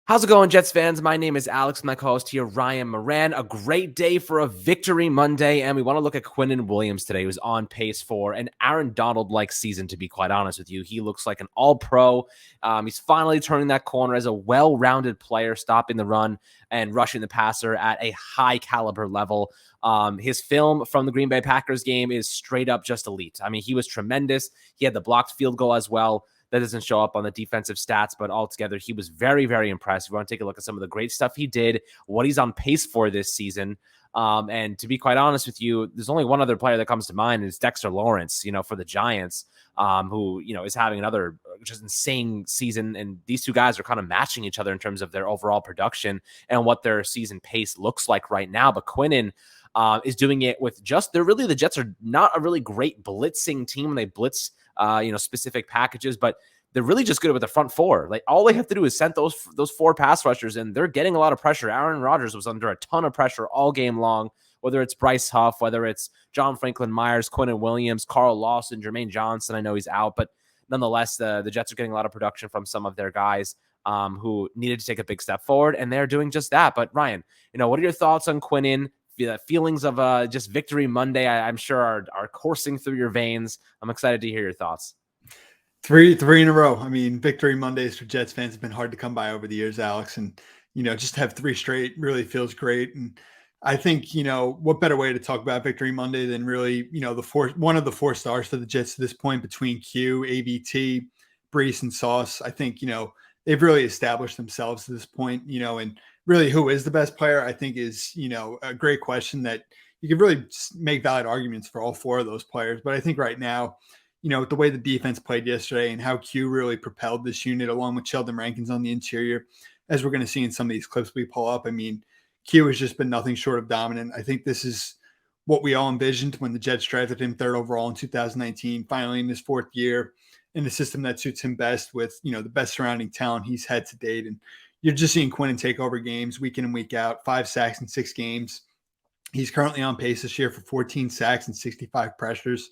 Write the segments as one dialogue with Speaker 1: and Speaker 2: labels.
Speaker 1: How's it going, Jets fans? My name is Alex, my co-host here, Ryan Moran. A great day for a victory Monday, and we want to look at Quinnen Williams today, who's on pace for an Aaron Donald-like season, to be quite honest with you. He looks like an all-pro. He's finally turning that corner as a well-rounded player, stopping the run and rushing the passer at a high-caliber level. His film from the Green Bay Packers game is straight up just elite. I mean, he was tremendous. He had the blocked field goal as well. That doesn't show up on the defensive stats, but altogether, he was very, very impressive. We want to take a look at some of the great stuff he did, what he's on pace for this season. And to be quite honest with you, there's only one other player that comes to mind, is Dexter Lawrence, for the Giants, who, is having another just insane season. And these two guys are kind of matching each other in terms of their overall production and what their season pace looks like right now. But Quinnen is doing it with the Jets are not a really great blitzing team when they blitz specific packages, but they're really just good with the front four. Like, all they have to do is send those four pass rushers, and they're getting a lot of pressure. Aaron Rodgers was under a ton of pressure all game long, whether it's Bryce Huff, whether it's John Franklin Myers, Quinnen Williams, Carl Lawson, Jermaine Johnson. I know he's out, but nonetheless, the Jets are getting a lot of production from some of their guys who needed to take a big step forward, and they're doing just that. But Ryan, what are your thoughts on Quinnen? The feelings of just victory Monday, I'm sure are coursing through your veins. I'm excited to hear your thoughts.
Speaker 2: Three in a row. I mean, victory Mondays for Jets fans have been hard to come by over the years, Alex. And, just to have three straight really feels great. And I think, what better way to talk about victory Monday than really, one of the four stars for the Jets to this point between Q, ABT, Brees, and Sauce. I think, they've really established themselves to this point, and really who is the best player, I think is, a great question that you could really make valid arguments for all four of those players. But I think right now, with the way the defense played yesterday and how Q really propelled this unit along with Sheldon Rankins on the interior, as we're going to see in some of these clips we pull up. I mean, Q has just been nothing short of dominant. I think this is what we all envisioned when the Jets drafted him third overall in 2019, finally in his fourth year, in a system that suits him best with, the best surrounding talent he's had to date. And you're just seeing Quinnen take over games week in and week out, 5 sacks in 6 games. He's currently on pace this year for 14 sacks and 65 pressures.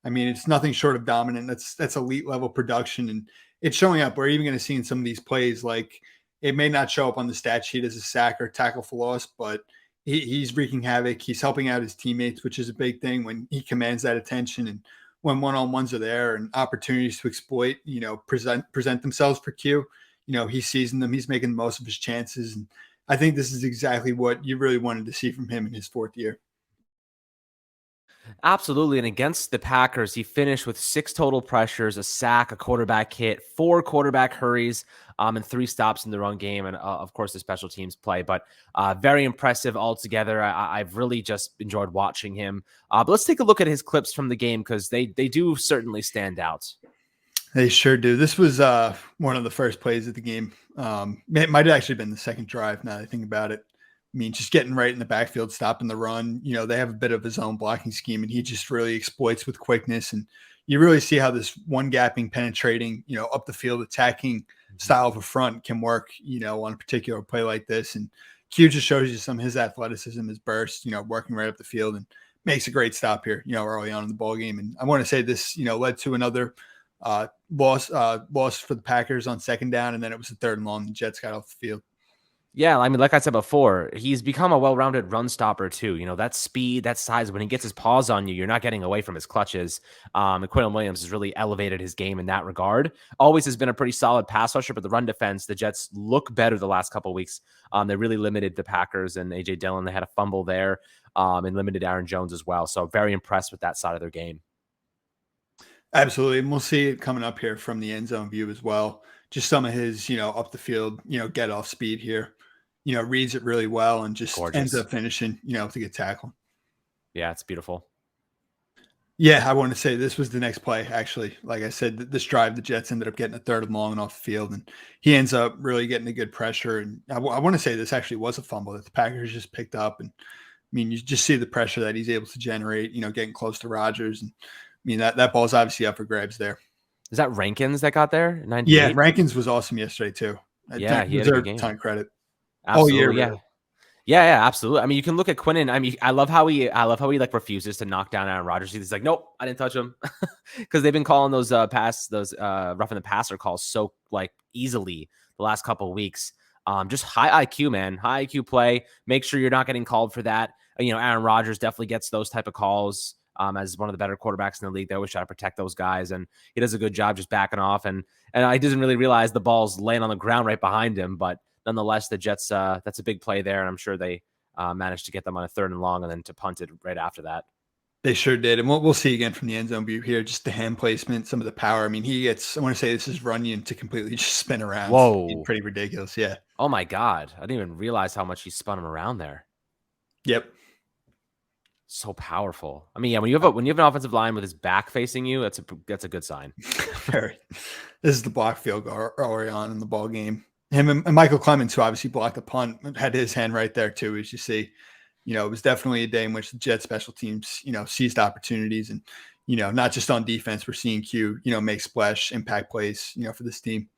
Speaker 2: I mean, it's nothing short of dominant. That's elite level production, and it's showing up. We're even going to see in some of these plays, like, it may not show up on the stat sheet as a sack or tackle for loss, but he's wreaking havoc. He's helping out his teammates, which is a big thing when he commands that attention and when one-on-ones are there and opportunities to exploit, present themselves for Q. He's seizing them. He's making the most of his chances. And I think this is exactly what you really wanted to see from him in his fourth year.
Speaker 1: Absolutely. And against the Packers, he finished with 6 total pressures, a sack, a quarterback hit, 4 quarterback hurries, and 3 stops in the run game. And of course, the special teams play, but very impressive altogether. I've really just enjoyed watching him. But let's take a look at his clips from the game, because they do certainly stand out.
Speaker 2: They sure do. This was one of the first plays of the game. It might have actually been the second drive now that I think about it. I mean, just getting right in the backfield, stopping the run. They have a bit of his own blocking scheme, and he just really exploits with quickness. And you really see how this one gapping, penetrating, up the field, attacking style of a front can work, on a particular play like this. And Q just shows you some of his athleticism, his burst, working right up the field, and makes a great stop here, early on in the ball game. And I want to say this, led to another loss for the Packers on second down, and then it was the 3rd and long. The Jets got off the field.
Speaker 1: Yeah, I mean, like I said before, he's become a well-rounded run stopper too. That speed, that size, when he gets his paws on you, you're not getting away from his clutches. And Quinnen Williams has really elevated his game in that regard. Always has been a pretty solid pass rusher, but the run defense, the Jets look better the last couple of weeks. They really limited the Packers and A.J. Dillon. They had a fumble there and limited Aaron Jones as well. So very impressed with that side of their game.
Speaker 2: Absolutely. And we'll see it coming up here from the end zone view as well. Just some of his, up the field, get off speed here. Reads it really well and just ends up finishing, with a good tackle.
Speaker 1: Yeah, it's beautiful.
Speaker 2: Yeah, I want to say this was the next play, actually. Like I said, this drive, the Jets ended up getting a 3rd and long and off the field, and he ends up really getting a good pressure. And I want to say this actually was a fumble that the Packers just picked up. And, I mean, you just see the pressure that he's able to generate, getting close to Rodgers. And, I mean, that ball's obviously up for grabs there.
Speaker 1: Is that Rankins that got there? 98?
Speaker 2: Yeah, Rankins was awesome yesterday, too.
Speaker 1: Yeah, he had a good game.
Speaker 2: A ton of credit.
Speaker 1: Absolutely,
Speaker 2: all year,
Speaker 1: yeah.
Speaker 2: really.
Speaker 1: Yeah, absolutely. I mean, you can look at Quinnen. I mean, I love how he like refuses to knock down Aaron Rodgers. He's like, nope, I didn't touch him, because they've been calling those roughing the passer calls so like easily the last couple of weeks. Just high IQ, man. High IQ play. Make sure you're not getting called for that. Aaron Rodgers definitely gets those type of calls as one of the better quarterbacks in the league. They always try to protect those guys, and he does a good job just backing off. And I didn't really realize the ball's laying on the ground right behind him, but nonetheless, the Jets, that's a big play there, and I'm sure they managed to get them on a 3rd and long and then to punt it right after that.
Speaker 2: They sure did. And we'll see again from the end zone view here, just the hand placement, some of the power. I mean, he gets, I want to say this is Runyon to completely just spin around.
Speaker 1: Whoa.
Speaker 2: Pretty ridiculous. Yeah.
Speaker 1: Oh my God. I didn't even realize how much he spun him around there.
Speaker 2: Yep.
Speaker 1: So powerful. I mean, yeah, when you have an offensive line with his back facing you, that's a good sign.
Speaker 2: Very. This is the block field goal early on in the ball game. Him and Michael Clemens, who obviously blocked the punt, had his hand right there too, as you see. It was definitely a day in which the Jets special teams, seized opportunities, and, not just on defense, we're seeing Q, make splash impact plays, for this team.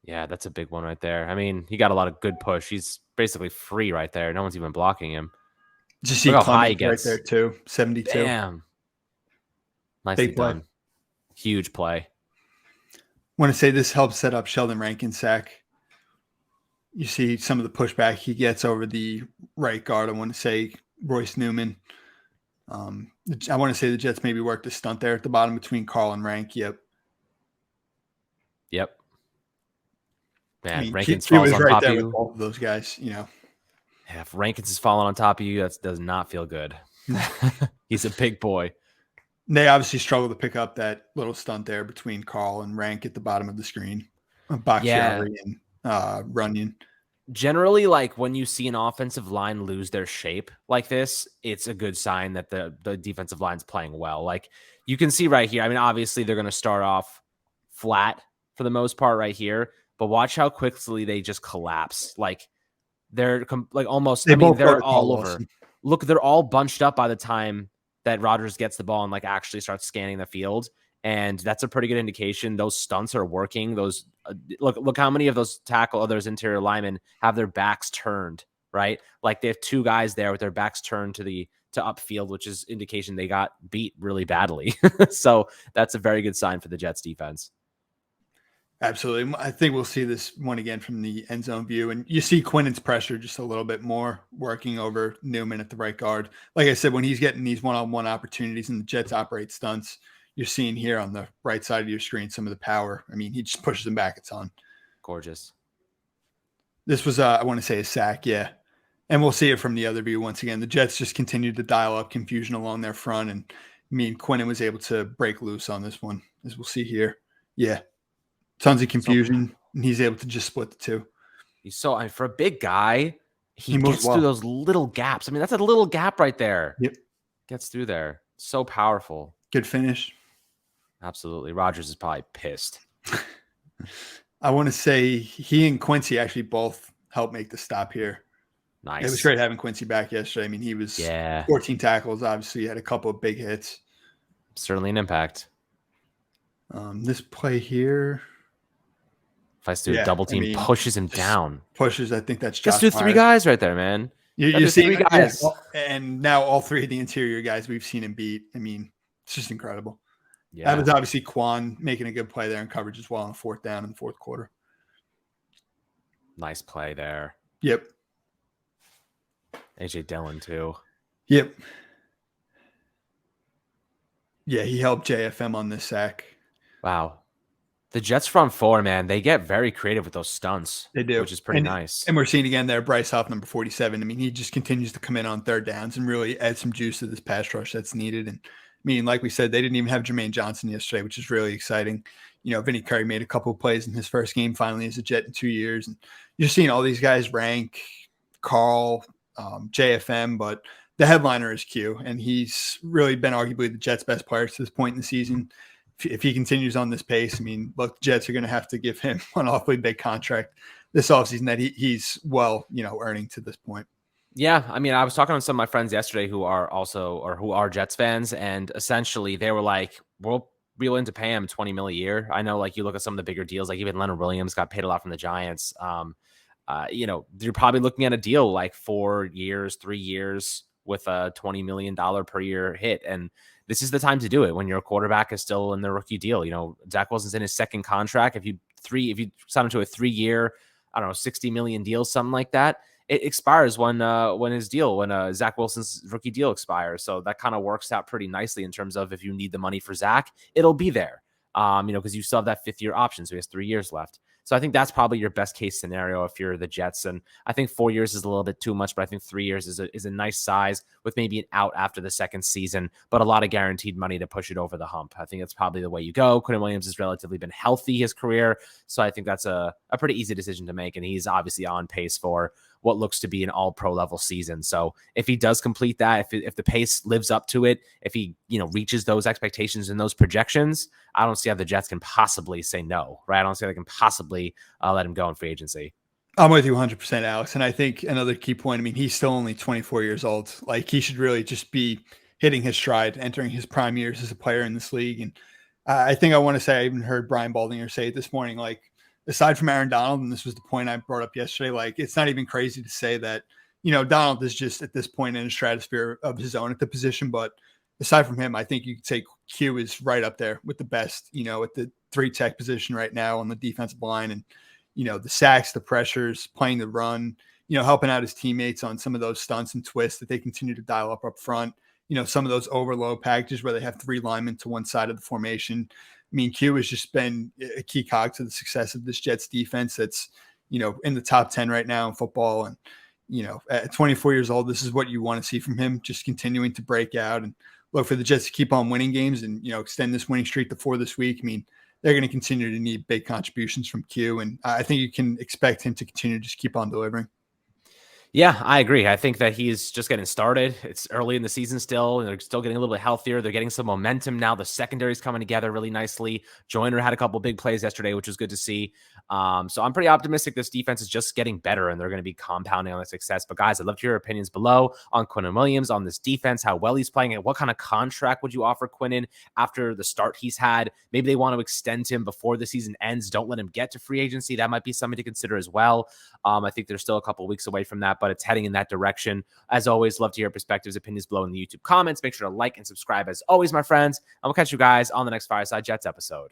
Speaker 1: Yeah, that's a big one right there. I mean, he got a lot of good push. He's basically free right there. No one's even blocking him.
Speaker 2: Just see how high he gets right there too. 72.
Speaker 1: Damn. Nicely done. Huge play.
Speaker 2: Want to say this helps set up Sheldon Rankins' sack. You see some of the pushback he gets over the right guard. I want to say Royce Newman. I want to say the Jets maybe worked a stunt there at the bottom between Carl and Rank. Yep.
Speaker 1: Man, Rankins falls on top of you.
Speaker 2: With all of those guys,
Speaker 1: Yeah, if Rankins is falling on top of you, that does not feel good. He's a big boy.
Speaker 2: They obviously struggle to pick up that little stunt there between Carl and Rank at the bottom of the screen. Bakhtiari and Runyon.
Speaker 1: Generally, like when you see an offensive line lose their shape like this, it's a good sign that the defensive line's playing well. Like you can see right here. I mean, obviously they're going to start off flat for the most part right here, but watch how quickly they just collapse. Like they're like almost. They're all over. Look, they're all bunched up by the time that Rodgers gets the ball and like actually starts scanning the field. And that's a pretty good indication. Those stunts are working. Those look how many of those those interior linemen have their backs turned, right? Like they have 2 guys there with their backs turned to upfield, which is indication they got beat really badly. So that's a very good sign for the Jets defense.
Speaker 2: Absolutely. I think we'll see this one again from the end zone view. And you see Quinnen's pressure just a little bit more working over Newman at the right guard. Like I said, when he's getting these one-on-one opportunities and the Jets operate stunts, you're seeing here on the right side of your screen some of the power. I mean, he just pushes them back a ton.
Speaker 1: Gorgeous.
Speaker 2: This was, I want to say, a sack, yeah. And we'll see it from the other view once again. The Jets just continued to dial up confusion along their front, and Quinnen was able to break loose on this one, as we'll see here. Yeah. Tons of confusion, and he's able to just split the 2.
Speaker 1: For a big guy, he gets through those little gaps. I mean, that's a little gap right there.
Speaker 2: Yep.
Speaker 1: Gets through there. So powerful.
Speaker 2: Good finish.
Speaker 1: Absolutely. Rodgers is probably pissed.
Speaker 2: I want to say he and Quincy actually both helped make the stop here.
Speaker 1: Nice.
Speaker 2: It was great having Quincy back yesterday. I mean, he was 14 tackles. Obviously, he had a couple of big hits.
Speaker 1: Certainly an impact.
Speaker 2: This play here.
Speaker 1: If I do a double team, pushes him down.
Speaker 2: Pushes, I think that's Josh
Speaker 1: Just do 3 guys right there, man.
Speaker 2: You see 3 guys. And now all 3 of the interior guys we've seen him beat. I mean, it's just incredible. Yeah. That was obviously Quan making a good play there in coverage as well on 4th down in the 4th quarter.
Speaker 1: Nice play there.
Speaker 2: Yep.
Speaker 1: AJ Dillon too.
Speaker 2: Yep. Yeah, he helped JFM on this sack.
Speaker 1: Wow. The Jets front 4, man, they get very creative with those stunts.
Speaker 2: They do.
Speaker 1: Which is pretty nice.
Speaker 2: And we're seeing again there, Bryce Huff, number 47. I mean, he just continues to come in on 3rd downs and really add some juice to this pass rush that's needed. And I mean, like we said, they didn't even have Jermaine Johnson yesterday, which is really exciting. Vinny Curry made a couple of plays in his first game finally as a Jet in 2 years. And you're seeing all these guys rank Carl, JFM, but the headliner is Q. And he's really been arguably the Jets' best player to this point in the season. If he continues on this pace, I mean, look, the Jets are going to have to give him an awfully big contract this offseason that he's earning to this point.
Speaker 1: Yeah, I mean, I was talking to some of my friends yesterday who are Jets fans, and essentially they were like, we'll be willing to pay him $20 million a year. I know, like, you look at some of the bigger deals, like even Leonard Williams got paid a lot from the Giants. You're probably looking at a deal like 4 years, 3 years with a $20 million per year hit. And this is the time to do it when your quarterback is still in the rookie deal. Zach Wilson's in his 2nd contract. If you sign him to a 3-year, I don't know, 60 million deal, something like that. It expires when Zach Wilson's rookie deal expires. So that kind of works out pretty nicely in terms of if you need the money for Zach, it'll be there. Because you still have that 5th year option. So he has 3 years left. So I think that's probably your best case scenario if you're the Jets. And I think 4 years is a little bit too much, but I think 3 years is a nice size with maybe an out after the second season, but a lot of guaranteed money to push it over the hump. I think that's probably the way you go. Quinnen Williams has relatively been healthy his career. So I think that's a pretty easy decision to make. And he's obviously on pace for what looks to be an all-pro level season. So if he does complete that, if the pace lives up to it, if he reaches those expectations and those projections, I don't see how the Jets can possibly say no, right? I don't see how they can possibly let him go in free agency.
Speaker 2: I'm with you 100%, Alex. And I think another key point, I mean, he's still only 24 years old. Like, he should really just be hitting his stride, entering his prime years as a player in this league. And I think I want to say, I even heard Brian Baldinger say it this morning, like, aside from Aaron Donald, and this was the point I brought up yesterday, like, it's not even crazy to say that, Donald is just at this point in a stratosphere of his own at the position. But aside from him, I think you could say Q is right up there with the best, at the 3 tech position right now on the defensive line. And, the sacks, the pressures, playing the run, helping out his teammates on some of those stunts and twists that they continue to dial up front. Some of those overload packages where they have 3 linemen to one side of the formation. I mean, Q has just been a key cog to the success of this Jets defense that's, in the top 10 right now in football. And, at 24 years old, this is what you want to see from him, just continuing to break out and look for the Jets to keep on winning games and, extend this winning streak to 4 this week. I mean, they're going to continue to need big contributions from Q. And I think you can expect him to continue to just keep on delivering.
Speaker 1: Yeah, I agree. I think that he's just getting started. It's early in the season still. They're still getting a little bit healthier. They're getting some momentum now. The secondary's coming together really nicely. Joyner had a couple big plays yesterday, which was good to see. So I'm pretty optimistic this defense is just getting better and they're going to be compounding on the success. But guys, I'd love to hear your opinions below on Quinnen Williams, on this defense, how well he's playing, and what kind of contract would you offer Quinnen after the start he's had? Maybe they want to extend him before the season ends. Don't let him get to free agency. That might be something to consider as well. I think they're still a couple weeks away from that, but it's heading in that direction. As always, love to hear perspectives, opinions below in the YouTube comments. Make sure to like and subscribe as always, my friends. And we'll catch you guys on the next Fireside Jets episode.